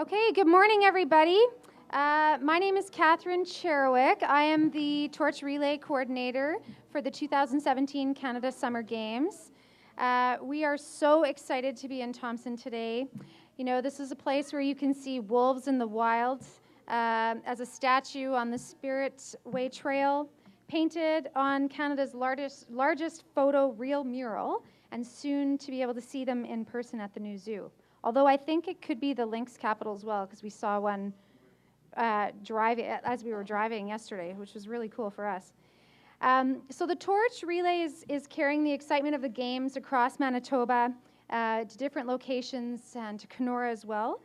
Okay, good morning, everybody. My name is Catherine Cherwick. I am the Torch Relay Coordinator for the 2017 Canada Summer Games. We are so excited to be in Thompson today. You know, this is a place where you can see wolves in the wild as a statue on the Spirit Way Trail, painted on Canada's largest photo real mural, and soon to be able to see them in person at the new zoo. Although I think it could be the Lynx capital as well, because we saw one as we were driving yesterday, which was really cool for us. So the Torch Relay is carrying the excitement of the games across Manitoba to different locations and to Kenora as well.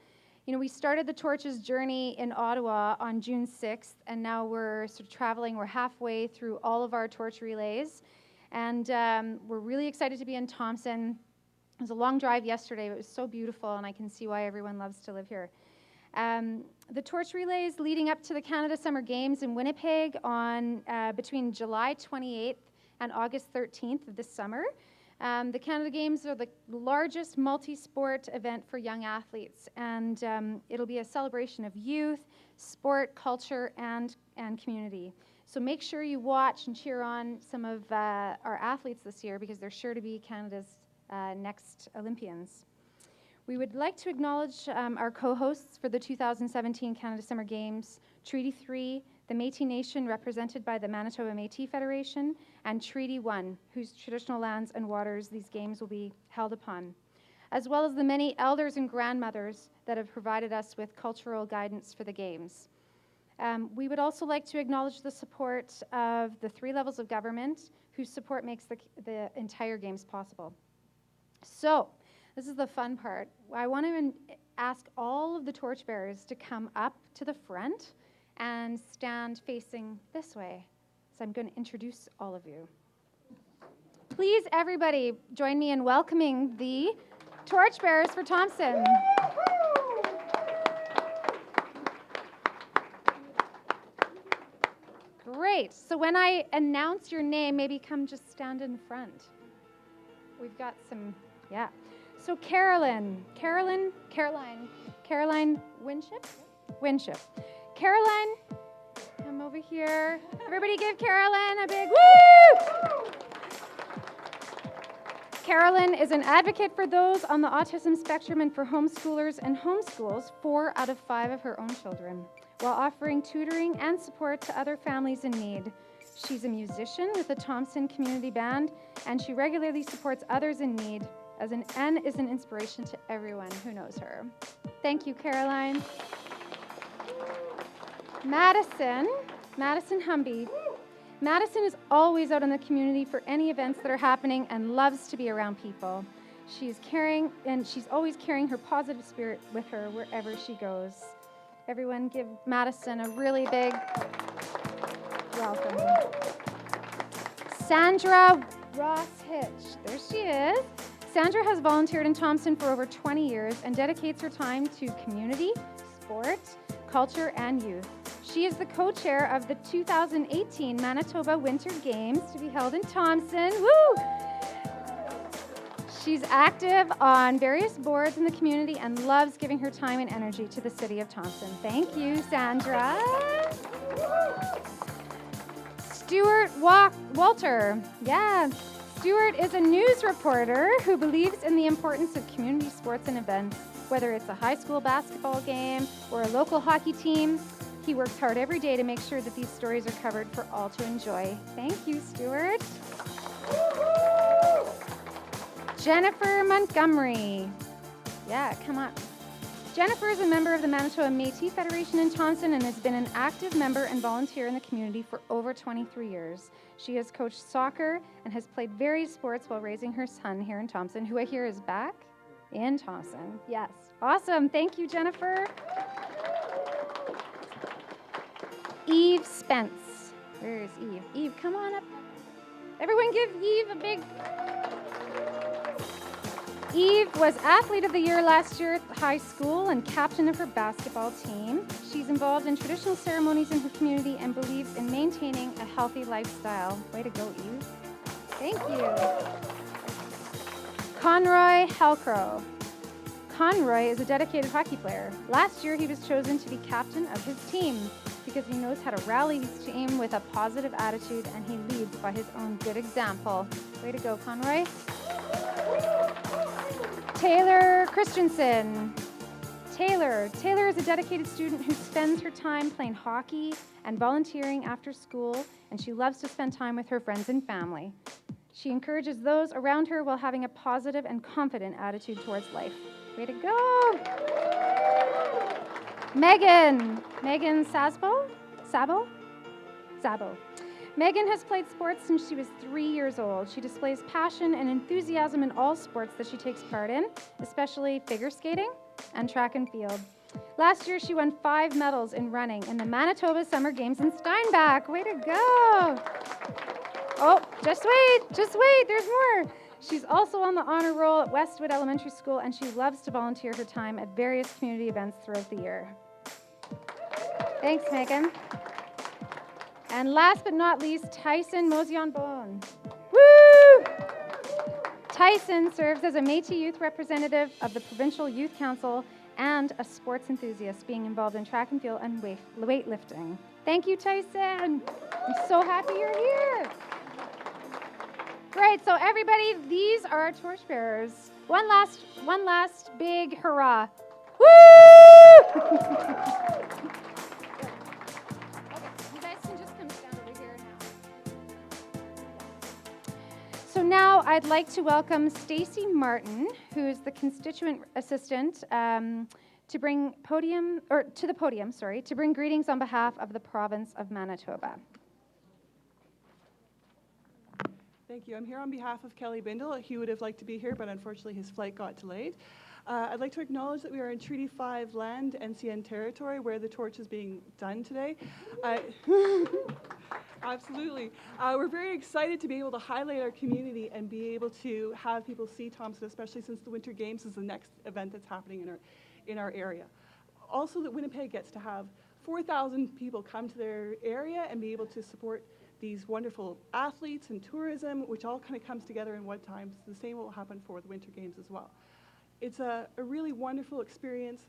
You know, we started the Torch's journey in Ottawa on June 6th, and now we're sort of traveling. We're halfway through all of our Torch Relays, and we're really excited to be in Thompson. It was a long drive yesterday, but it was so beautiful, and I can see why everyone loves to live here. The Torch Relays leading up to the Canada Summer Games in Winnipeg on between July 28th and August 13th of this summer. The Canada Games are the largest multi-sport event for young athletes, and it'll be a celebration of youth, sport, culture, and community. So make sure you watch and cheer on some of our athletes this year, because they're sure to be Canada's next Olympians. We would like to acknowledge our co-hosts for the 2017 Canada Summer Games, Treaty 3, the Métis Nation represented by the Manitoba Métis Federation, and Treaty 1, whose traditional lands and waters these games will be held upon, as well as the many elders and grandmothers that have provided us with cultural guidance for the games. We would also like to acknowledge the support of the 3 levels of government, whose support makes the entire games possible. So, this is the fun part. I want to ask all of the Torchbearers to come up to the front and stand facing this way. So I'm going to introduce all of you. Please, everybody, join me in welcoming the Torchbearers for Thompson. Great. So when I announce your name, maybe come just stand in front. We've got some, yeah. So Caroline Winship. Caroline, come over here. Everybody give Caroline a big woo! Caroline is an advocate for those on the autism spectrum and for homeschoolers and homeschools 4 out of 5 of her own children, while offering tutoring and support to other families in need. She's a musician with the Thompson Community Band, and she regularly supports others in need and is an inspiration to everyone who knows her. Thank you, Caroline. Madison Humby. Madison is always out in the community for any events that are happening and loves to be around people. She's always carrying her positive spirit with her wherever she goes. Everyone give Madison a really big welcome. Sandra Ross Hitch. There she is. Sandra has volunteered in Thompson for over 20 years and dedicates her time to community, sport, culture, and youth. She is the co-chair of the 2018 Manitoba Winter Games to be held in Thompson. Woo! She's active on various boards in the community and loves giving her time and energy to the city of Thompson. Thank you, Sandra. Stuart Walter. Yeah. Stuart is a news reporter who believes in the importance of community sports and events, whether it's a high school basketball game or a local hockey team. He works hard every day to make sure that these stories are covered for all to enjoy. Thank you, Stuart. Jennifer Montgomery. Yeah, come on. Jennifer is a member of the Manitoba Métis Federation in Thompson and has been an active member and volunteer in the community for over 23 years. She has coached soccer and has played various sports while raising her son here in Thompson, who I hear is back in Thompson. Yes. Awesome. Thank you, Jennifer. Eve Spence. Where is Eve? Eve, come on up. Everyone give Eve a big... Eve was Athlete of the Year last year at high school and captain of her basketball team. She's involved in traditional ceremonies in her community and believes in maintaining a healthy lifestyle. Way to go, Eve. Thank you. Conroy Halcrow. Conroy is a dedicated hockey player. Last year, he was chosen to be captain of his team because he knows how to rally his team with a positive attitude, and he leads by his own good example. Way to go, Conroy. Taylor Christensen. Taylor is a dedicated student who spends her time playing hockey and volunteering after school, and she loves to spend time with her friends and family. She encourages those around her while having a positive and confident attitude towards life. Way to go! Megan Sabo. Megan has played sports since she was 3 years old. She displays passion and enthusiasm in all sports that she takes part in, especially figure skating and track and field. Last year, she won 5 medals in running in the Manitoba Summer Games in Steinbach. Way to go! Oh, just wait, there's more. She's also on the honor roll at Westwood Elementary School, and she loves to volunteer her time at various community events throughout the year. Thanks, Megan. And last but not least, Tyson Mosion-Bone. Woo! Tyson serves as a Métis Youth representative of the Provincial Youth Council and a sports enthusiast, being involved in track and field and weightlifting. Thank you, Tyson. I'm so happy you're here. Great, so everybody, these are our Torchbearers. One last big hurrah. Woo! You guys can just come stand over here now. So now I'd like to welcome Stacy Martin, who is the constituent assistant, to bring to the podium, to bring greetings on behalf of the province of Manitoba. Thank you. I'm here on behalf of Kelly Bindle. He would have liked to be here, but unfortunately his flight got delayed. I'd like to acknowledge that we are in Treaty 5 land, NCN territory, where the torch is being done today. Absolutely. We're very excited to be able to highlight our community and be able to have people see Thompson, especially since the Winter Games is the next event that's happening in our area. Also, that Winnipeg gets to have 4,000 people come to their area and be able to support these wonderful athletes and tourism, which all kind of comes together in one time. So the same will happen for the Winter Games as well. It's a really wonderful experience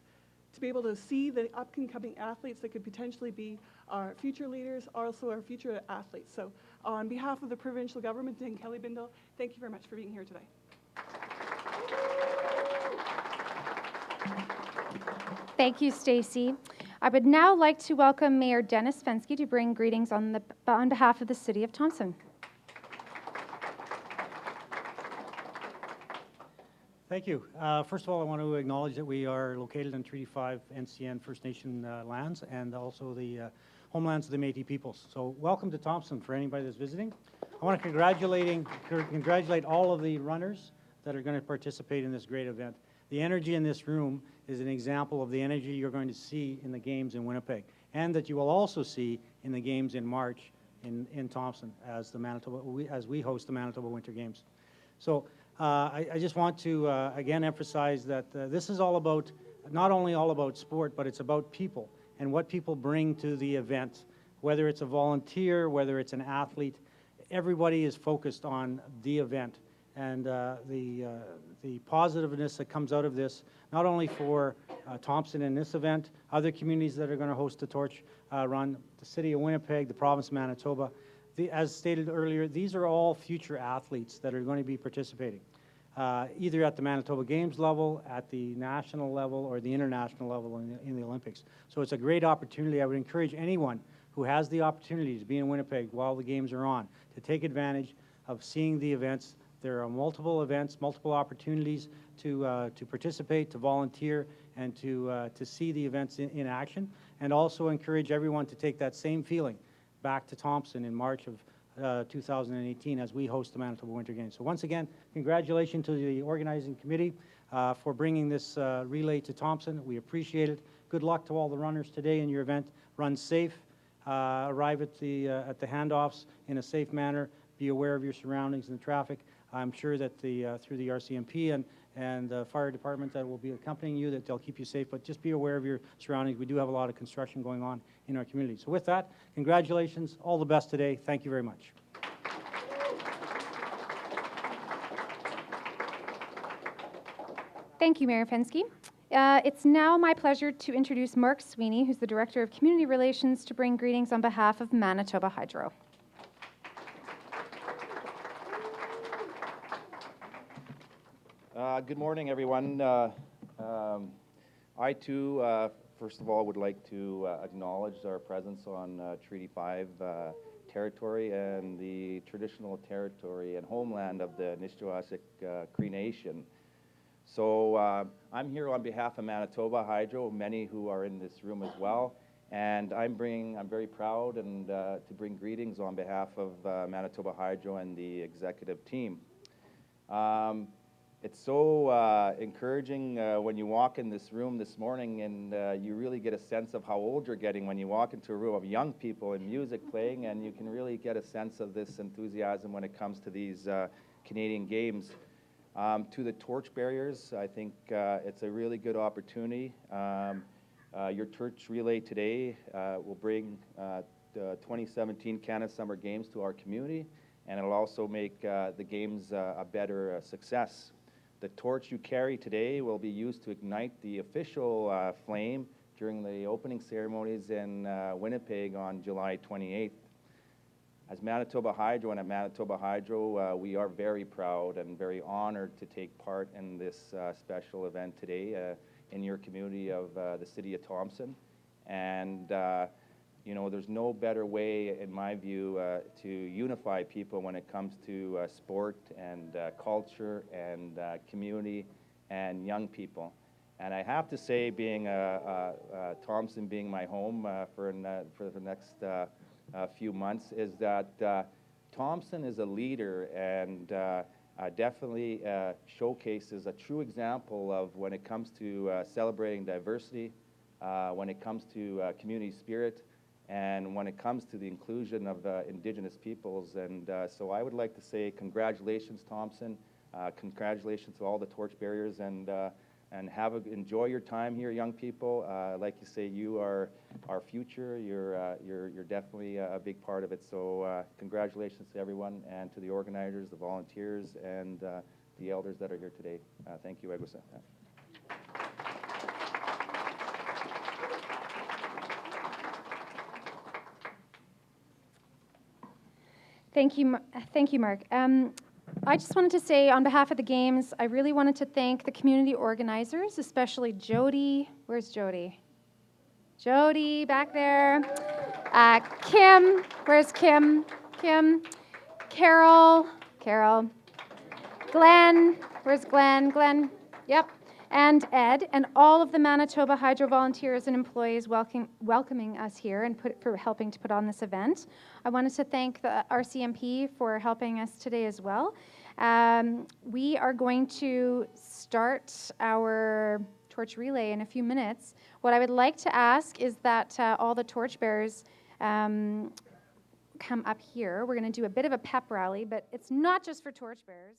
to be able to see the up-and-coming athletes that could potentially be our future leaders, also our future athletes. So on behalf of the provincial government and Kelly Bindle, thank you very much for being here today. Thank you, Stacy. I would now like to welcome Mayor Denis Fenske to bring greetings on behalf of the City of Thompson. Thank you. First of all, I want to acknowledge that we are located in Treaty 5 NCN First Nation lands and also the homelands of the Métis peoples. So welcome to Thompson for anybody that's visiting. I want to congratulate all of the runners that are going to participate in this great event. The energy in this room is an example of the energy you're going to see in the games in Winnipeg, and that you will also see in the games in March in Thompson as we host the Manitoba Winter Games. So I just want to again emphasize that this is all about, not only all about sport, but it's about people and what people bring to the event, whether it's a volunteer, whether it's an athlete. Everybody is focused on the event and the positiveness that comes out of this, not only for Thompson in this event, other communities that are going to host the Torch Run, the City of Winnipeg, the province of Manitoba. As stated earlier, these are all future athletes that are going to be participating, either at the Manitoba Games level, at the national level, or the international level in the Olympics. So it's a great opportunity. I would encourage anyone who has the opportunity to be in Winnipeg while the games are on to take advantage of seeing the events. There are multiple events, multiple opportunities to participate, to volunteer, and to see the events in action, and also encourage everyone to take that same feeling back to Thompson in March of 2018 as we host the Manitoba Winter Games. So once again, congratulations to the organizing committee for bringing this relay to Thompson. We appreciate it. Good luck to all the runners today in your event. Run safe, arrive at the handoffs in a safe manner, be aware of your surroundings and the traffic. I'm sure that through the RCMP and the fire department that will be accompanying you, that they'll keep you safe, but just be aware of your surroundings. We do have a lot of construction going on in our community. So with that, congratulations, all the best today. Thank you very much. Thank you, Mayor Fenske. It's now my pleasure to introduce Mark Sweeney, who's the Director of Community Relations, to bring greetings on behalf of Manitoba Hydro. Good morning, everyone. I too, first of all, would like to acknowledge our presence on Treaty 5 territory and the traditional territory and homeland of the Nishnawashik Cree Nation. So I'm here on behalf of Manitoba Hydro, many who are in this room as well, and I'm very proud and to bring greetings on behalf of Manitoba Hydro and the executive team. It's so encouraging when you walk in this room this morning and you really get a sense of how old you're getting when you walk into a room of young people and music playing, and you can really get a sense of this enthusiasm when it comes to these Canadian games. To the Torchbearers, I think it's a really good opportunity. Your torch relay today will bring the 2017 Canada Summer Games to our community, and it'll also make the games a better success. The torch you carry today will be used to ignite the official flame during the opening ceremonies in Winnipeg on July 28th. As Manitoba Hydro and at Manitoba Hydro, we are very proud and very honored to take part in this special event today in your community of the city of Thompson. And you know, there's no better way, in my view, to unify people when it comes to sport and culture and community and young people. And I have to say, being Thompson being my home for the next few months, is that Thompson is a leader and definitely showcases a true example of when it comes to celebrating diversity, when it comes to community spirit, and when it comes to the inclusion of Indigenous peoples. And so I would like to say congratulations, Thompson. Congratulations to all the Torchbearers, and enjoy your time here, young people. Like you say, you are our future. You're definitely a big part of it. So congratulations to everyone, and to the organizers, the volunteers, and the elders that are here today. Thank you, Egusa. Thank you, Mark. I just wanted to say, on behalf of the games, I really wanted to thank the community organizers, especially Jody. Where's Jody? Jody, back there. Kim, where's Kim? Kim. Carol. Glenn, where's Glenn? Glenn, yep. And Ed, and all of the Manitoba Hydro volunteers and employees welcoming us here and for helping to put on this event. I wanted to thank the RCMP for helping us today as well. We are going to start our torch relay in a few minutes. What I would like to ask is that all the torchbearers come up here. We're going to do a bit of a pep rally, but it's not just for torchbearers.